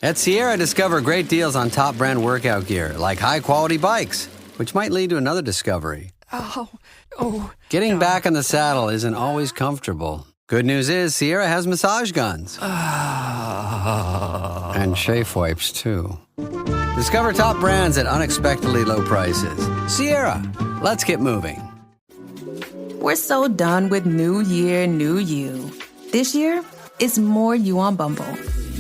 At Sierra, discover great deals on top brand workout gear, like high-quality bikes, which might lead to another discovery. Getting back in the saddle isn't always comfortable. Good news is Sierra has massage guns. And chafe wipes, too. Discover top brands at unexpectedly low prices. Sierra, let's get moving. We're so done with New Year, New You. This year, it's more you on Bumble.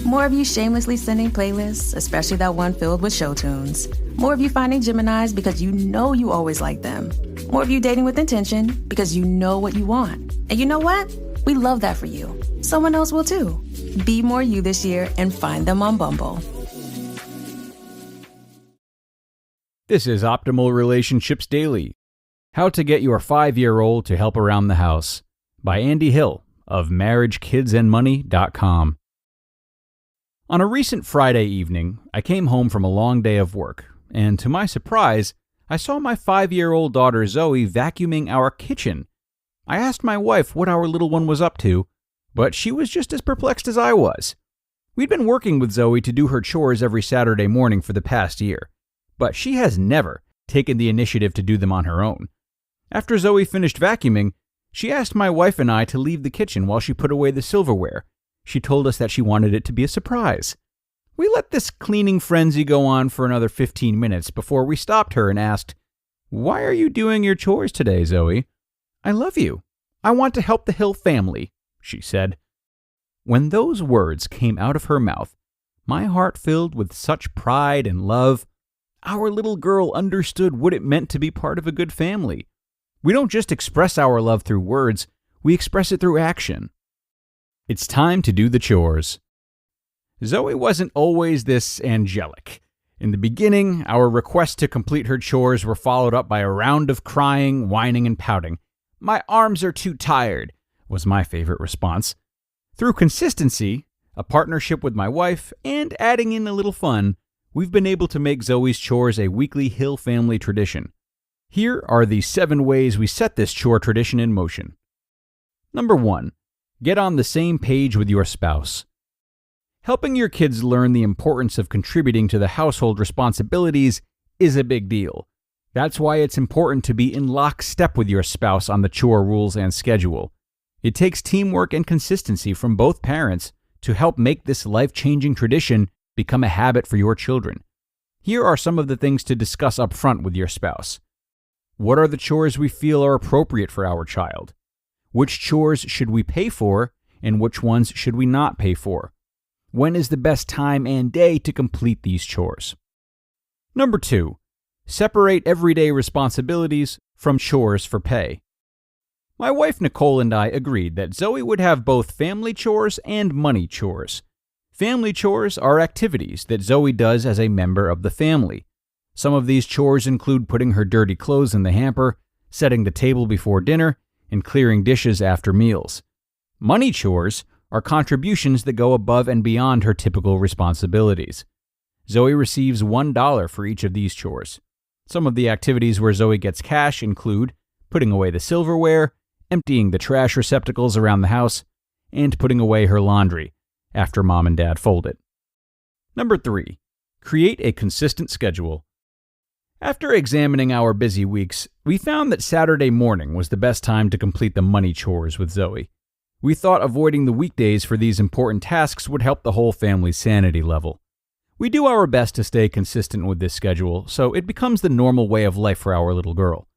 More of you shamelessly sending playlists, especially that one filled with show tunes. More of you finding Geminis because you know you always like them. More of you dating with intention because you know what you want. And you know what? We love that for you. Someone else will too. Be more you this year and find them on Bumble. This is Optimal Relationships Daily. How to Get Your 5-Year-Old to Help Around the House by Andy Hill of MarriageKidsAndMoney.com. On a recent Friday evening, I came home from a long day of work, and to my surprise, I saw my 5-year-old daughter Zoe vacuuming our kitchen. I asked my wife what our little one was up to, but she was just as perplexed as I was. We'd been working with Zoe to do her chores every Saturday morning for the past year, but she has never taken the initiative to do them on her own. After Zoe finished vacuuming, she asked my wife and I to leave the kitchen while she put away the silverware. She told us that she wanted it to be a surprise. We let this cleaning frenzy go on for another 15 minutes before we stopped her and asked, "Why are you doing your chores today, Zoe?" "I love you. I want to help the Hill family," she said. When those words came out of her mouth, my heart filled with such pride and love. Our little girl understood what it meant to be part of a good family. We don't just express our love through words, we express it through action. It's time to do the chores. Zoe wasn't always this angelic. In the beginning, our requests to complete her chores were followed up by a round of crying, whining, and pouting. "My arms are too tired," was my favorite response. Through consistency, a partnership with my wife, and adding in a little fun, we've been able to make Zoe's chores a weekly Hill family tradition. Here are the 7 ways we set this chore tradition in motion. Number 1. Get on the same page with your spouse. Helping your kids learn the importance of contributing to the household responsibilities is a big deal. That's why it's important to be in lockstep with your spouse on the chore rules and schedule. It takes teamwork and consistency from both parents to help make this life-changing tradition become a habit for your children. Here are some of the things to discuss up front with your spouse. What are the chores we feel are appropriate for our child? Which chores should we pay for, and which ones should we not pay for? When is the best time and day to complete these chores? Number 2. Separate everyday responsibilities from chores for pay. My wife Nicole and I agreed that Zoe would have both family chores and money chores. Family chores are activities that Zoe does as a member of the family. Some of these chores include putting her dirty clothes in the hamper, setting the table before dinner, and clearing dishes after meals. Money chores are contributions that go above and beyond her typical responsibilities. Zoe receives $1 for each of these chores. Some of the activities where Zoe gets cash include putting away the silverware, emptying the trash receptacles around the house, and putting away her laundry after Mom and Dad fold it. Number 3. Create a consistent schedule. After examining our busy weeks, we found that Saturday morning was the best time to complete the money chores with Zoe. We thought avoiding the weekdays for these important tasks would help the whole family's sanity level. We do our best to stay consistent with this schedule, so it becomes the normal way of life for our little girl.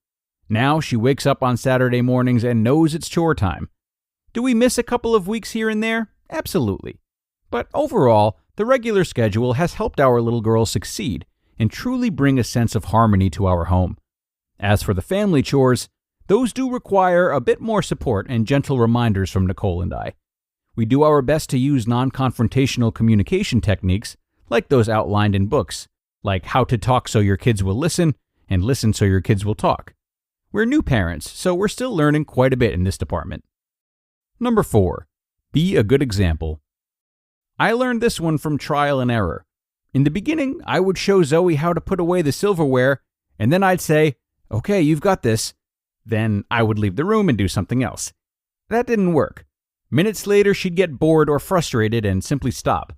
Now she wakes up on Saturday mornings and knows it's chore time. Do we miss a couple of weeks here and there? Absolutely. But overall, the regular schedule has helped our little girl succeed and truly bring a sense of harmony to our home. As for the family chores, those do require a bit more support and gentle reminders from Nicole and I. We do our best to use non-confrontational communication techniques like those outlined in books, like How to Talk So Your Kids Will Listen and Listen So Your Kids Will Talk. We're new parents, so we're still learning quite a bit in this department. Number 4. Be a good example. I learned this one from trial and error. In the beginning, I would show Zoe how to put away the silverware, and then I'd say, "Okay, you've got this." Then I would leave the room and do something else. That didn't work. Minutes later, she'd get bored or frustrated and simply stop.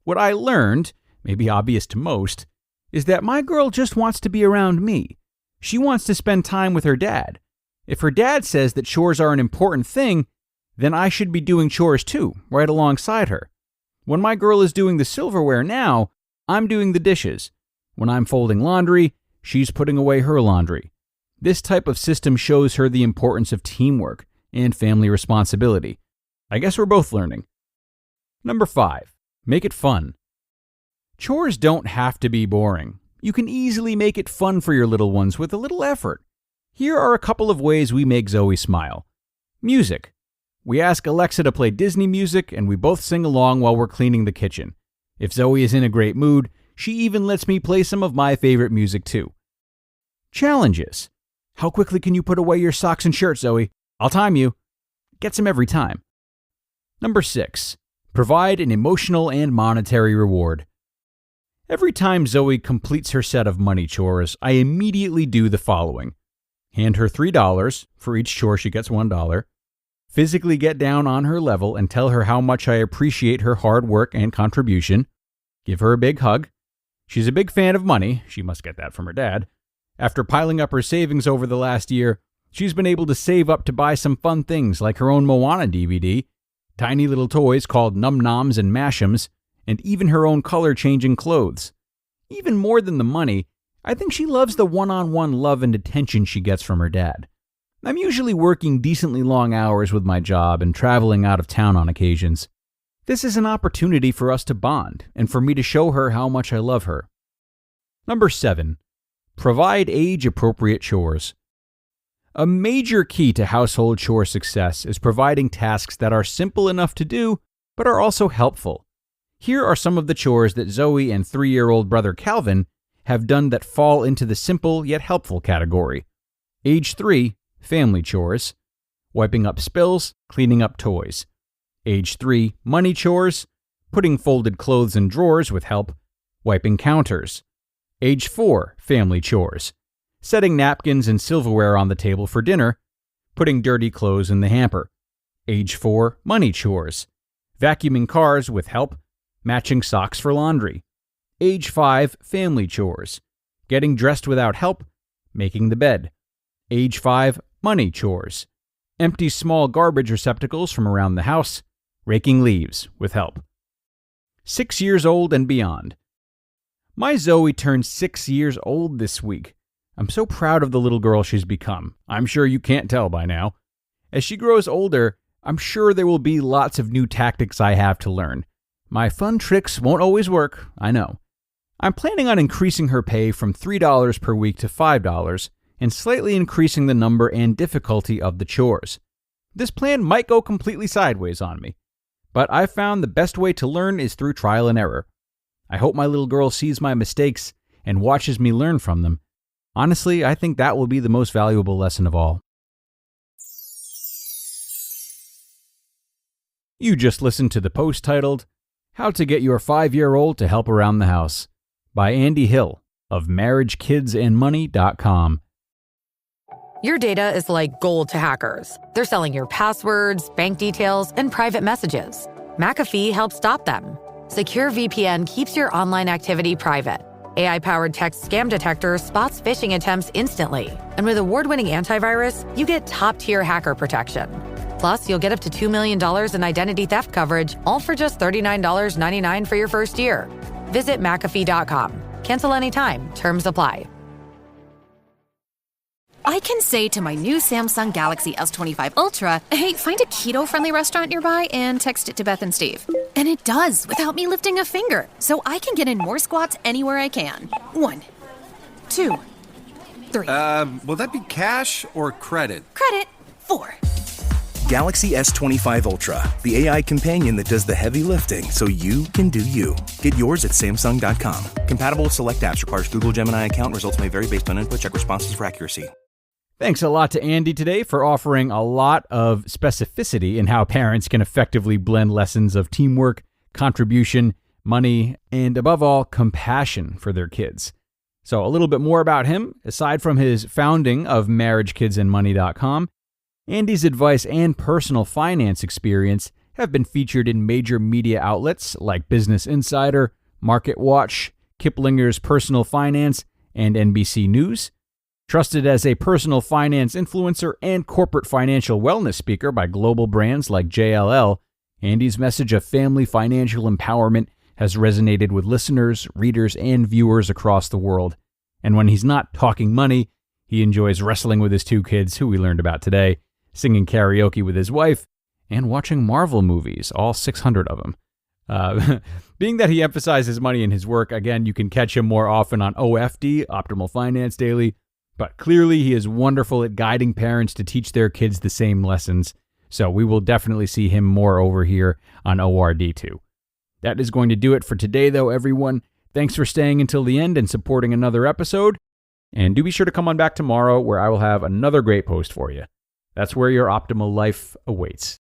What I learned, maybe obvious to most, is that my girl just wants to be around me. She wants to spend time with her dad. If her dad says that chores are an important thing, then I should be doing chores too, right alongside her. When my girl is doing the silverware now, I'm doing the dishes. When I'm folding laundry, she's putting away her laundry. This type of system shows her the importance of teamwork and family responsibility. I guess we're both learning. Number 5, make it fun. Chores don't have to be boring. You can easily make it fun for your little ones with a little effort. Here are a couple of ways we make Zoe smile. Music. We ask Alexa to play Disney music, and we both sing along while we're cleaning the kitchen. If Zoe is in a great mood, she even lets me play some of my favorite music too. Challenges. How quickly can you put away your socks and shirts, Zoe? I'll time you. Gets him every time. Number 6, provide an emotional and monetary reward. Every time Zoe completes her set of money chores, I immediately do the following. Hand her $3, for each chore she gets $1. Physically get down on her level and tell her how much I appreciate her hard work and contribution. Give her a big hug. She's a big fan of money. She must get that from her dad. After piling up her savings over the last year, she's been able to save up to buy some fun things like her own Moana DVD, tiny little toys called Num Noms and Mash'ems, and even her own color-changing clothes. Even more than the money, I think she loves the one-on-one love and attention she gets from her dad. I'm usually working decently long hours with my job and traveling out of town on occasions. This is an opportunity for us to bond and for me to show her how much I love her. Number 7, provide age-appropriate chores. A major key to household chore success is providing tasks that are simple enough to do, but are also helpful. Here are some of the chores that Zoe and 3-year-old brother Calvin have done that fall into the simple yet helpful category. Age 3, family chores. Wiping up spills, cleaning up toys. Age 3, money chores. Putting folded clothes in drawers with help. Wiping counters. Age 4, family chores. Setting napkins and silverware on the table for dinner. Putting dirty clothes in the hamper. Age 4, money chores. Vacuuming cars with help. Matching socks for laundry. Age 5, family chores. Getting dressed without help. Making the bed. Age 5, money chores. Empty small garbage receptacles from around the house. Raking leaves with help. 6 years old and beyond. My Zoe turned 6 years old this week. I'm so proud of the little girl she's become. I'm sure you can't tell by now. As she grows older, I'm sure there will be lots of new tactics I have to learn. My fun tricks won't always work, I know. I'm planning on increasing her pay from $3 per week to $5 and slightly increasing the number and difficulty of the chores. This plan might go completely sideways on me, but I've found the best way to learn is through trial and error. I hope my little girl sees my mistakes and watches me learn from them. Honestly, I think that will be the most valuable lesson of all. You just listened to the post titled, How to Get Your 5-Year-Old to Help Around the House by Andy Hill of MarriageKidsAndMoney.com. Your data is like gold to hackers. They're selling your passwords, bank details, and private messages. McAfee helps stop them. Secure VPN keeps your online activity private. AI-powered text scam detector spots phishing attempts instantly. And with award-winning antivirus, you get top-tier hacker protection. Plus, you'll get up to $2 million in identity theft coverage, all for just $39.99 for your first year. Visit McAfee.com. Cancel anytime. Terms apply. I can say to my new Samsung Galaxy S25 Ultra, hey, find a keto-friendly restaurant nearby and text it to Beth and Steve. And it does, without me lifting a finger. So I can get in more squats anywhere I can. 1, 2, 3. Will that be cash or credit? Credit. 4. Galaxy S25 Ultra, the AI companion that does the heavy lifting so you can do you. Get yours at Samsung.com. Compatible with select apps. Requires Google Gemini account. Results may vary based on input. Check responses for accuracy. Thanks a lot to Andy today for offering a lot of specificity in how parents can effectively blend lessons of teamwork, contribution, money, and above all, compassion for their kids. So a little bit more about him. Aside from his founding of MarriageKidsAndMoney.com, Andy's advice and personal finance experience have been featured in major media outlets like Business Insider, Market Watch, Kiplinger's Personal Finance, and NBC News. Trusted as a personal finance influencer and corporate financial wellness speaker by global brands like JLL, Andy's message of family financial empowerment has resonated with listeners, readers, and viewers across the world. And when he's not talking money, he enjoys wrestling with his 2 kids, who we learned about today, singing karaoke with his wife, and watching Marvel movies, all 600 of them. Being that he emphasizes money in his work, again, you can catch him more often on OFD, Optimal Finance Daily, but clearly he is wonderful at guiding parents to teach their kids the same lessons, so we will definitely see him more over here on ORD too. That is going to do it for today, though, everyone. Thanks for staying until the end and supporting another episode. And do be sure to come on back tomorrow, where I will have another great post for you. That's where your optimal life awaits.